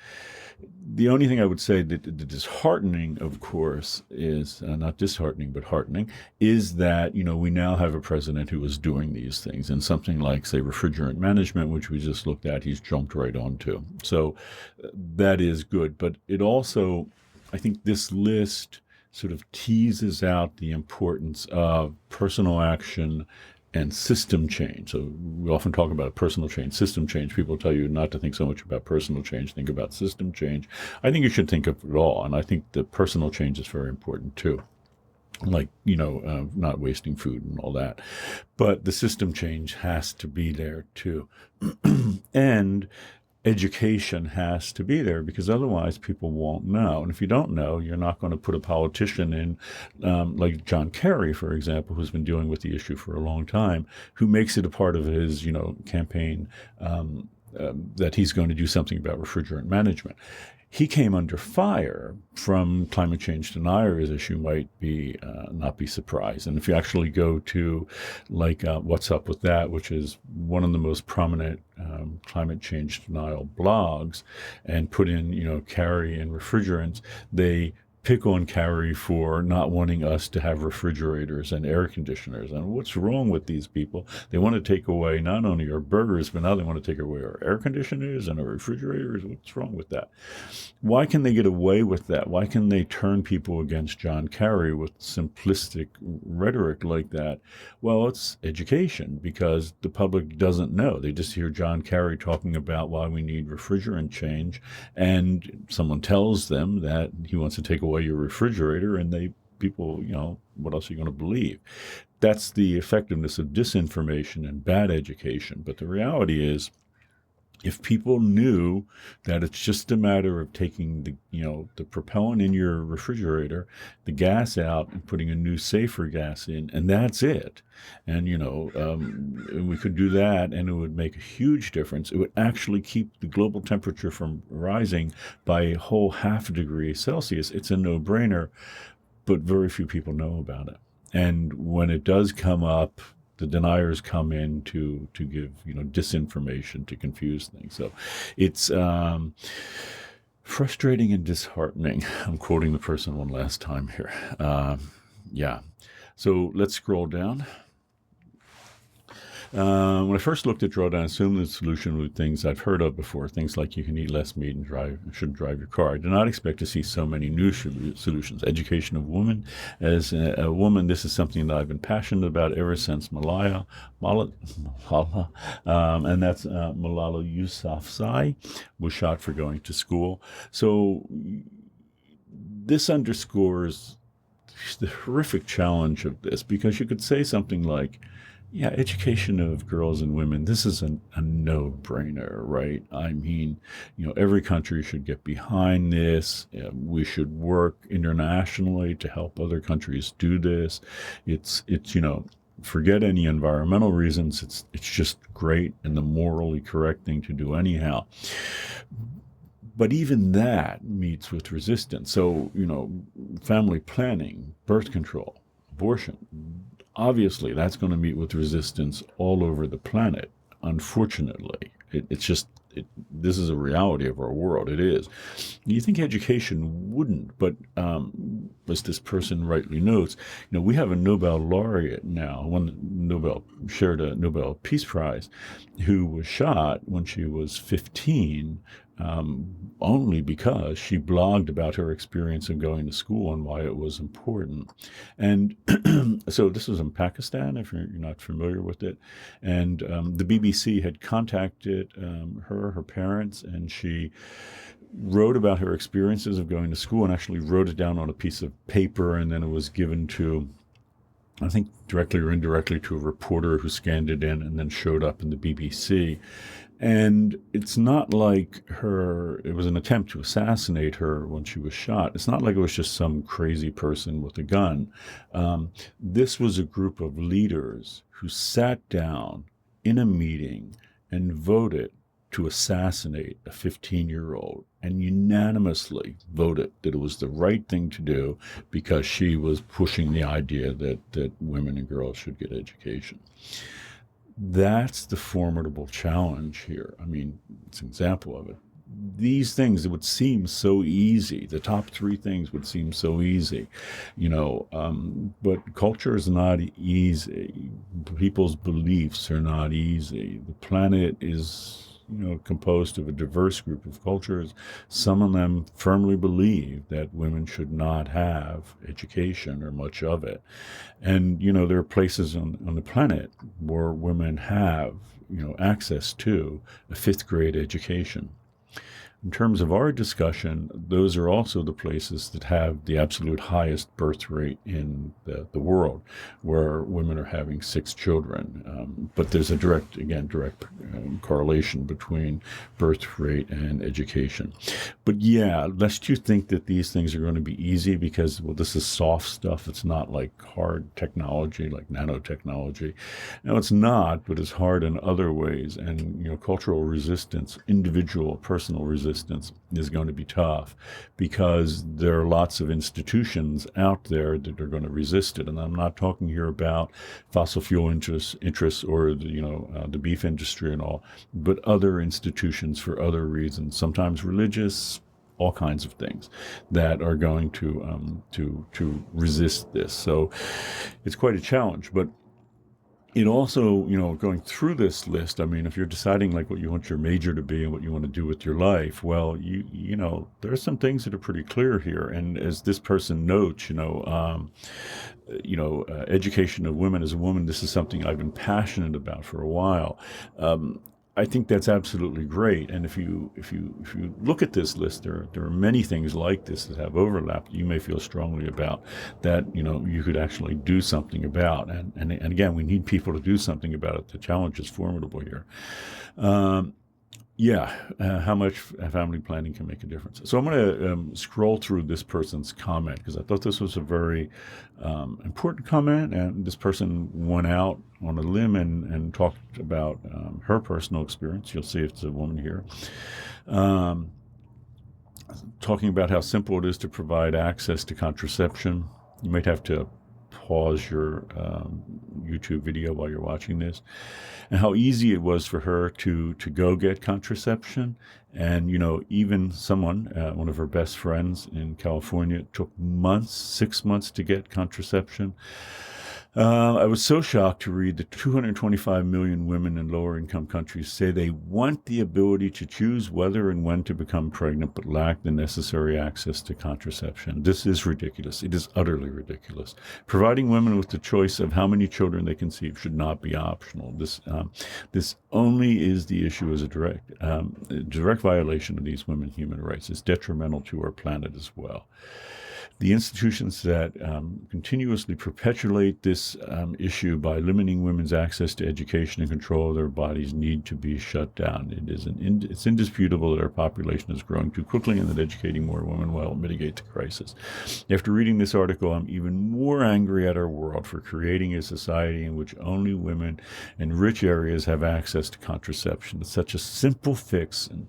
the only thing I would say that the disheartening, of course, is not disheartening, but heartening, is that, we now have a president who is doing these things, and something like, say, refrigerant management, which we just looked at, he's jumped right onto. So that is good. But it also, I think this list sort of teases out the importance of personal action and system change. So we often talk about personal change, system change. People tell you not to think so much about personal change, think about system change. I think you should think of it all, and I think the personal change is very important too. Like, not wasting food and all that. But the system change has to be there too. And education has to be there, because otherwise people won't know. And if you don't know, you're not going to put a politician in, like John Kerry, for example, who's been dealing with the issue for a long time, who makes it a part of his, campaign that he's going to do something about refrigerant management. He came under fire from climate change deniers, as you might not be surprised. And if you actually go to What's Up With That, which is one of the most prominent climate change denial blogs, and put in, Kerry and refrigerants, they pick on Kerry for not wanting us to have refrigerators and air conditioners. And what's wrong with these people? They want to take away not only our burgers, but now they want to take away our air conditioners and our refrigerators. What's wrong with that? Why can they get away with that? Why can they turn people against John Kerry with simplistic rhetoric like that? Well, it's education, because the public doesn't know. They just hear John Kerry talking about why we need refrigerant change, and someone tells them that he wants to take away your refrigerator, and people, what else are you going to believe? That's the effectiveness of disinformation and bad education. But the reality is, if people knew that it's just a matter of taking the propellant in your refrigerator, the gas out, and putting a new, safer gas in, and that's it. And we could do that, and it would make a huge difference. It would actually keep the global temperature from rising by a whole 0.5 degree Celsius. It's a no-brainer, but very few people know about it. And when it does come up, the deniers come in to give disinformation, to confuse things. So it's frustrating and disheartening. I'm quoting the person one last time here. Yeah. So let's scroll down. When I first looked at Drawdown, I assumed the solution were things I've heard of before, things like you can eat less meat and shouldn't drive your car. I did not expect to see so many new solutions. Education of women. As a woman, this is something that I've been passionate about ever since Malala, and that's Malala Yousafzai was shot for going to school. So this underscores the horrific challenge of this, because you could say something like, yeah, education of girls and women, this is a no-brainer, right? I mean, every country should get behind this. We should work internationally to help other countries do this. It's forget any environmental reasons. It's just great and the morally correct thing to do anyhow. But even that meets with resistance. So, family planning, birth control, abortion, obviously that's going to meet with resistance all over the planet, unfortunately. This is a reality of our world. It is. You think education wouldn't, but as this person rightly notes, we have a Nobel laureate now, shared a Nobel Peace Prize, who was shot when she was 15, only because she blogged about her experience of going to school and why it was important. And so this was in Pakistan, if you're not familiar with it. And the BBC had contacted her parents, and she wrote about her experiences of going to school and actually wrote it down on a piece of paper, and then it was given to, I think, directly or indirectly, to a reporter who scanned it in and then showed up in the BBC. And it's not like it was an attempt to assassinate her when she was shot. It's not like it was just some crazy person with a gun. This was a group of leaders who sat down in a meeting and voted to assassinate a 15-year-old, and unanimously voted that it was the right thing to do because she was pushing the idea that women and girls should get education. That's the formidable challenge here. I mean, it's an example of it. These things, it would seem so easy. The top three things would seem so easy, but culture is not easy. People's beliefs are not easy. The planet is composed of a diverse group of cultures. Some of them firmly believe that women should not have education or much of it. And, there are places on the planet where women have, access to a 5th grade education. In terms of our discussion, those are also the places that have the absolute highest birth rate in the world, where women are having 6 children. But there's a direct correlation between birth rate and education. But yeah, lest you think that these things are going to be easy because, this is soft stuff. It's not like hard technology, like nanotechnology. No, it's not, but it's hard in other ways. And, cultural resistance, individual, personal resistance is going to be tough, because there are lots of institutions out there that are going to resist it. And I'm not talking here about fossil fuel interests or the beef industry and all, but other institutions for other reasons, sometimes religious, all kinds of things that are going to resist this. So it's quite a challenge. But it also, going through this list, I mean, if you're deciding like what you want your major to be and what you want to do with your life, well, there are some things that are pretty clear here. And as this person notes, education of women as a woman, this is something I've been passionate about for a while. I think that's absolutely great. And if you look at this list, there are many things like this that have overlap that you may feel strongly about, that you could actually do something about. And again, we need people to do something about it. The challenge is formidable here. How much family planning can make a difference. So I'm going to scroll through this person's comment, because I thought this was a very important comment, and this person went out on a limb and talked about her personal experience. You'll see if it's a woman here. Talking about how simple it is to provide access to contraception. You might have to pause your YouTube video while you're watching this, and how easy it was for her to go get contraception. And, even someone, one of her best friends in California, took 6 months to get contraception. I was so shocked to read that 225 million women in lower income countries say they want the ability to choose whether and when to become pregnant, but lack the necessary access to contraception. This is ridiculous. It is utterly ridiculous. Providing women with the choice of how many children they conceive should not be optional. This only is the issue as a direct violation of these women's human rights. It's detrimental to our planet as well. The institutions that continuously perpetuate this issue by limiting women's access to education and control of their bodies need to be shut down. It's indisputable that our population is growing too quickly and that educating more women will mitigate the crisis. After reading this article, I'm even more angry at our world for creating a society in which only women in rich areas have access to contraception. It's such a simple fix and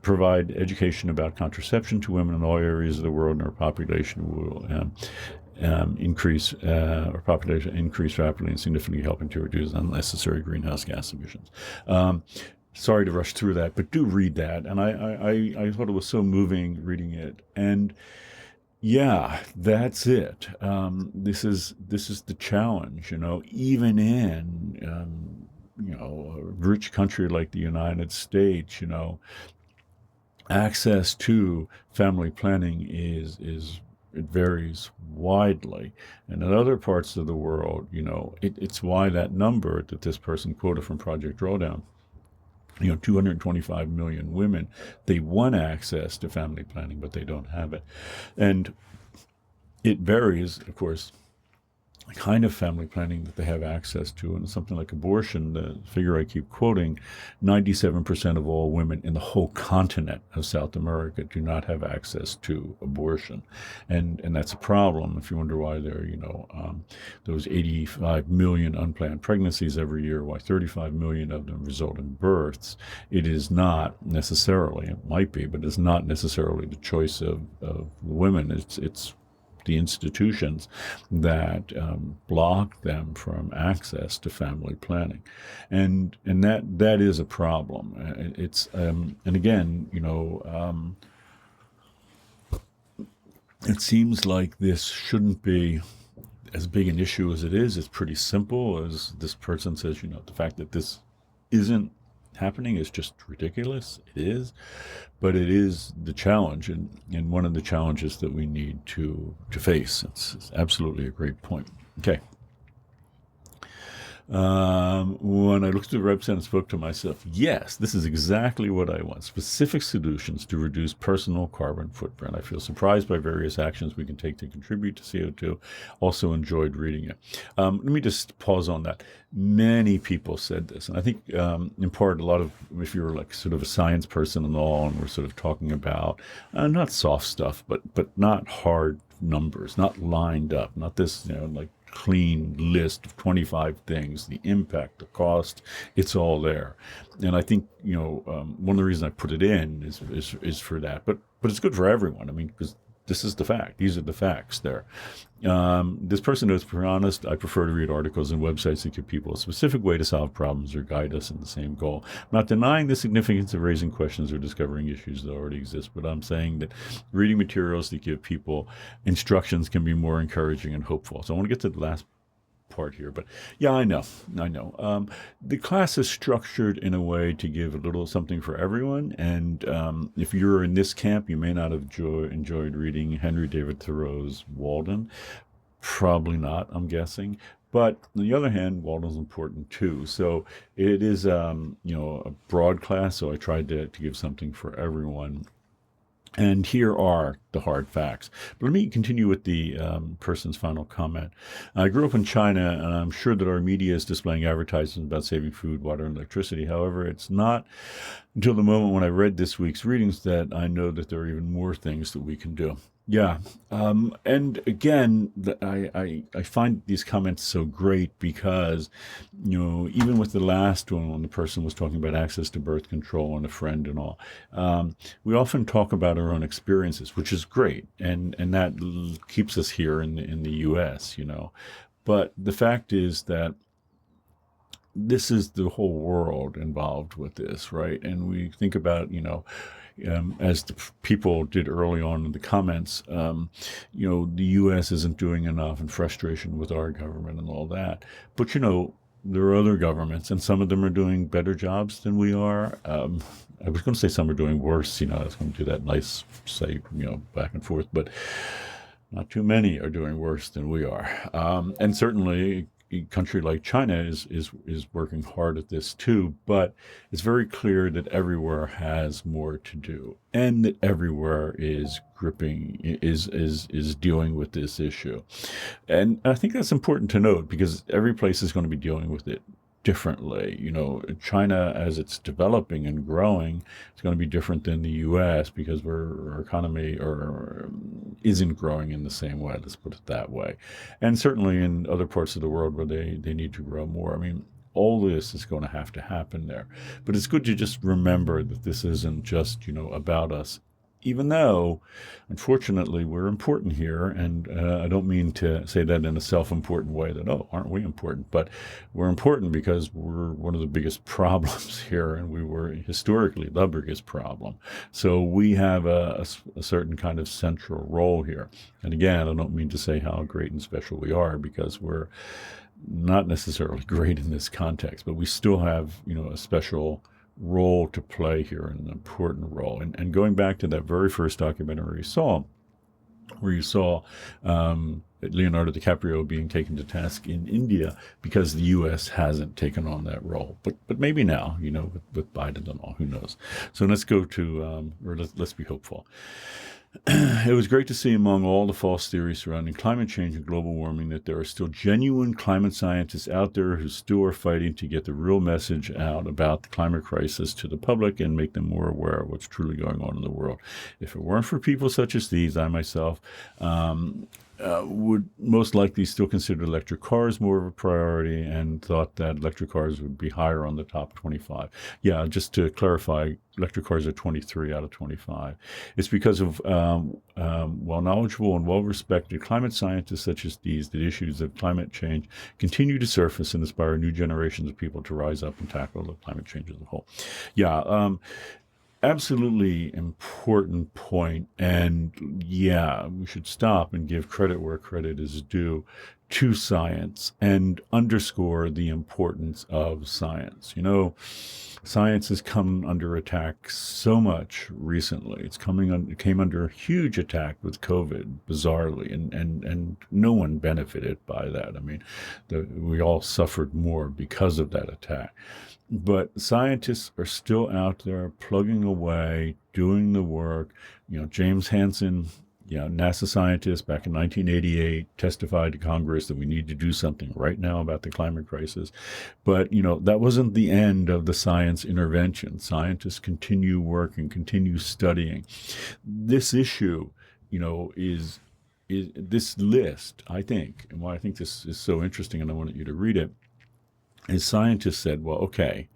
provide education about contraception to women in all areas of the world, and our population will increase rapidly and significantly, helping to reduce unnecessary greenhouse gas emissions. Sorry to rush through that, but do read that. And I thought it was so moving reading it. And yeah, that's it. This is the challenge, even in a rich country like the United States, access to family planning it varies widely. And in other parts of the world, it's why that number that this person quoted from Project Drawdown, 225 million women, they want access to family planning, but they don't have it. And it varies, of course, the kind of family planning that they have access to. And something like abortion, the figure I keep quoting, 97% of all women in the whole continent of South America do not have access to abortion. And that's a problem. If you wonder why there are, those 85 million unplanned pregnancies every year, why 35 million of them result in births, it is not necessarily, it might be, but it's not necessarily the choice of women. It's the institutions that block them from access to family planning, and that is a problem. It's and again, it seems like this shouldn't be as big an issue as it is. It's pretty simple, as this person says. The fact that this isn't happening is just ridiculous. It is, but it is the challenge, and one of the challenges that we need to face. It's absolutely a great point. Okay. When I looked at the website and spoke to myself, yes, this is exactly what I want. Specific solutions to reduce personal carbon footprint. I feel surprised by various actions we can take to contribute to CO2. Also enjoyed reading it. Let me just pause on that. Many people said this, and I think in part, a lot of, if you're like sort of a science person and all, and we're sort of talking about not soft stuff, but not hard numbers, not lined up, not this, like clean list of 25 things, the impact, the cost, it's all there. And I think, one of the reasons I put it in is for that, but it's good for everyone. I mean, because this is the fact. These are the facts there. This person knows, to be honest, I prefer to read articles and websites that give people a specific way to solve problems or guide us in the same goal. I'm not denying the significance of raising questions or discovering issues that already exist, but I'm saying that reading materials that give people instructions can be more encouraging and hopeful. So I want to get to the last part here, but yeah, I know. The class is structured in a way to give a little something for everyone, and if you're in this camp, you may not have enjoyed reading Henry David Thoreau's Walden. Probably not, I'm guessing. But on the other hand, Walden's important too. So it is, a broad class, so I tried to give something for everyone. And here are the hard facts. But let me continue with the person's final comment. I grew up in China, and I'm sure that our media is displaying advertisements about saving food, water, and electricity. However, it's not until the moment when I read this week's readings that I know that there are even more things that we can do. Yeah. And again, I find these comments so great because, even with the last one, when the person was talking about access to birth control and a friend and all, we often talk about our own experiences, which is great. And that keeps us here in the U.S., But the fact is that this is the whole world involved with this, right? And we think about, as the people did early on in the comments, the U.S. isn't doing enough, and frustration with our government and all that. But, there are other governments, and some of them are doing better jobs than we are. I was going to say some are doing worse. I was going to do that nice, say, back and forth, but not too many are doing worse than we are. And certainly a country like China is working hard at this too, but it's very clear that everywhere has more to do, and that everywhere is dealing with this issue. And I think that's important to note, because every place is going to be dealing with it differently. China, as it's developing and growing, it's going to be different than the U.S. because our economy isn't growing in the same way. Let's put it that way. And certainly in other parts of the world where they need to grow more. I mean, all this is going to have to happen there. But it's good to just remember that this isn't just, about us. Even though, unfortunately, we're important here, and I don't mean to say that in a self-important way that, aren't we important? But we're important because we're one of the biggest problems here, and we were historically the biggest problem. So we have a certain kind of central role here. And again, I don't mean to say how great and special we are, because we're not necessarily great in this context, but we still have, a special role to play here, an important role. And going back to that very first documentary where you saw Leonardo DiCaprio being taken to task in India because the U.S. hasn't taken on that role. But maybe now, with Biden and all, who knows? So let's go to, let's be hopeful. It was great to see, among all the false theories surrounding climate change and global warming, that there are still genuine climate scientists out there who still are fighting to get the real message out about the climate crisis to the public and make them more aware of what's truly going on in the world. If it weren't for people such as these, I myself would most likely still consider electric cars more of a priority, and thought that electric cars would be higher on the top 25. Yeah, just to clarify, electric cars are 23 out of 25. It's because of well-knowledgeable and well-respected climate scientists such as these that issues of climate change continue to surface and inspire new generations of people to rise up and tackle the climate change as a whole. Yeah, absolutely important point. And yeah, we should stop and give credit where credit is due to science and underscore the importance of science. Science has come under attack so much recently. It came under huge attack with COVID, bizarrely, and no one benefited by that. I mean, we all suffered more because of that attack. But scientists are still out there plugging away, doing the work. James Hansen, NASA scientist back in 1988, testified to Congress that we need to do something right now about the climate crisis. But, that wasn't the end of the science intervention. Scientists continue working, continue studying. This issue, is this list, I think, and why I think this is so interesting, and I wanted you to read it, is scientists said, well, okay,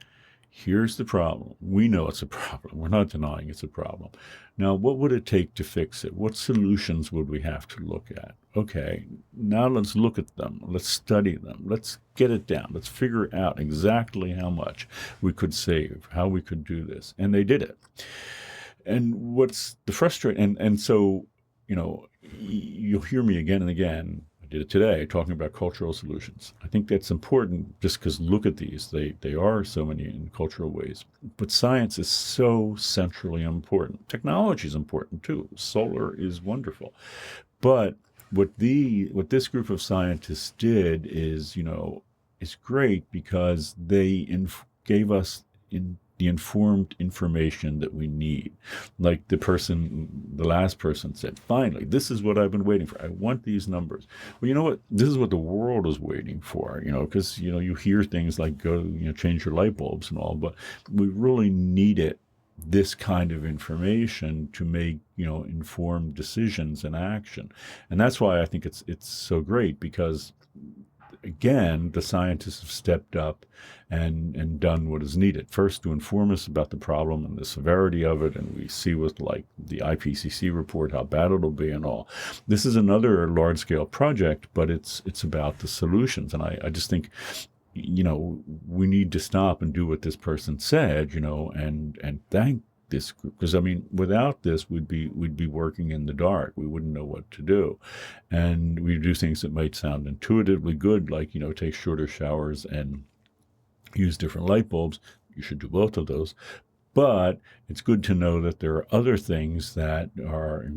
here's the problem. We know it's a problem. We're not denying it's a problem. Now, what would it take to fix it? What solutions would we have to look at? Okay, now let's look at them. Let's study them. Let's get it down. Let's figure out exactly how much we could save, how we could do this. And they did it. And what's the frustrating, and so, you'll hear me again and again, did it today, talking about cultural solutions. I think that's important just because look at these. They are so many in cultural ways. But science is so centrally important. Technology is important too. Solar is wonderful. But what this group of scientists did is, is great because they gave us the informed information that we need. Like the last person said, finally, this is what I've been waiting for. I want these numbers. Well, you know what? This is what the world is waiting for, because, you hear things like go, change your light bulbs and all, but we really needed this kind of information to make, informed decisions and action. And that's why I think it's so great, because again, the scientists have stepped up and done what is needed. First, to inform us about the problem and the severity of it, and we see with like the IPCC report how bad it'll be and all. This is another large-scale project, but it's about the solutions. And I just think, we need to stop and do what this person said, and thank this group, because I mean, without this, we'd be working in the dark. We wouldn't know what to do, and we do things that might sound intuitively good, like take shorter showers and use different light bulbs. You should do both of those. But it's good to know that there are other things that are,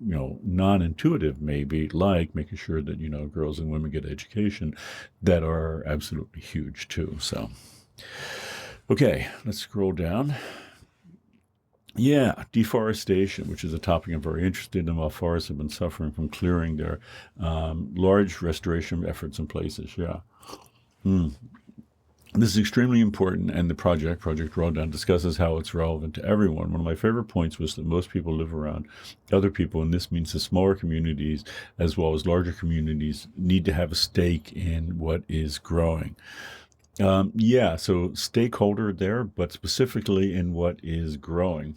non-intuitive, maybe, like making sure that, girls and women get education, that are absolutely huge too. So, okay, let's scroll down. Yeah, deforestation, which is a topic I'm very interested in, while forests have been suffering from clearing. Their large restoration efforts in places. Yeah. This is extremely important, and the Project Drawdown, discusses how it's relevant to everyone. One of my favorite points was that most people live around other people, and this means the smaller communities as well as larger communities need to have a stake in what is growing. So stakeholder there, but specifically in what is growing.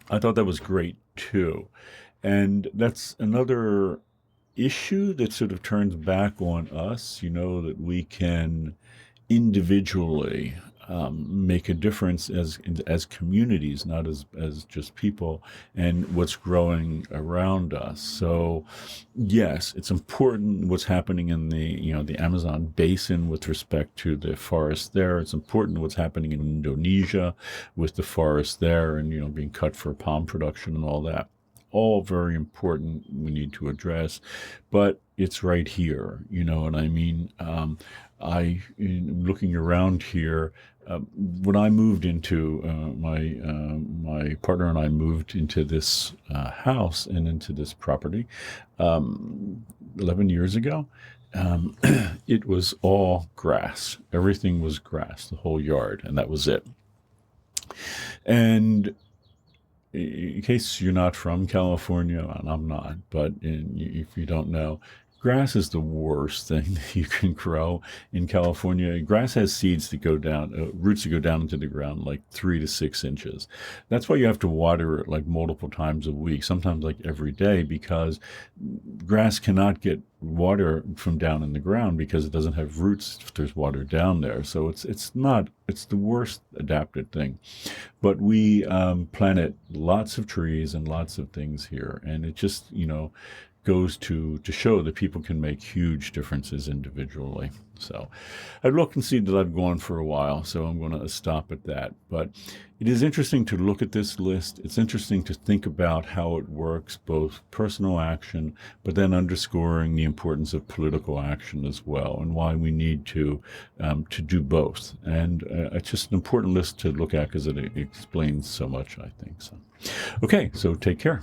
I thought that was great too. And that's another issue that sort of turns back on us, that we can individually make a difference as communities, not as just people, and what's growing around us. So yes, it's important what's happening in the Amazon basin with respect to the forest there. It's important what's happening in Indonesia with the forest there, and being cut for palm production and all that. All very important, we need to address, but it's right here, what I mean? Looking around here, when I moved into my partner and I moved into this house and into this property 11 years ago, it was all grass. Everything was grass, the whole yard, and that was it. And in case you're not from California, and I'm not, but if you don't know, grass is the worst thing that you can grow in California. Grass has seeds that go down, roots that go down into the ground like 3 to 6 inches. That's why you have to water it like multiple times a week, sometimes like every day, because grass cannot get water from down in the ground because it doesn't have roots if there's water down there. So it's the worst adapted thing. But we planted lots of trees and lots of things here, and it just goes to show that people can make huge differences individually. So I'd look and see that I've gone for a while, so I'm going to stop at that. But it is interesting to look at this list. It's interesting to think about how it works, both personal action, but then underscoring the importance of political action as well, and why we need to do both. And it's just an important list to look at because it explains so much, I think. So, okay, so take care.